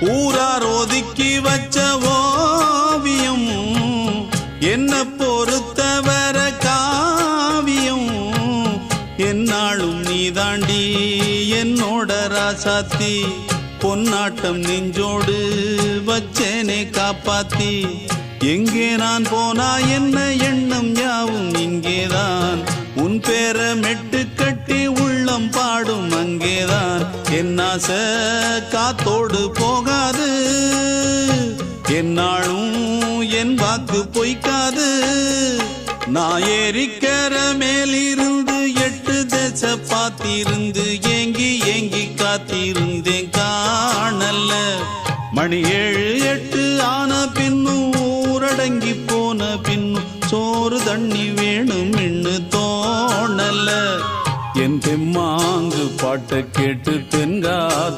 ஊரார் ஒதுக்கி வச்ச ஓவியம் என்ன பொறுத்தவர காவியம் என்னாலும் நீதாண்டி என்னோட ராசாத்தி பொன்னாட்டம் நெஞ்சோடு வச்சேனே காப்பாத்தி எங்கே நான் போனா என்ன எண்ணம் யாவும் இங்கேதான் உன் பேர மெட்டு கட்டி உள்ளம் பாடும் அங்கேதான் என் ஆசை காத்தோடு போகாது என்னாலும் என் வாக்கு பொய்க்காது நான் ஏறிக்கிற மேலிருந்து 8 தேச பார்த்திருந்து ஏங்கி ஏங்கி காத்திருந்தேன் காணல மணி 7 8 ஆன பின்னும் ஊரடங்கி போன பின்னும் சோறு தண்ணி வேணும் என்று தோணல என் தெம்மாங்கு பாட்டை கேட்டு தென்கா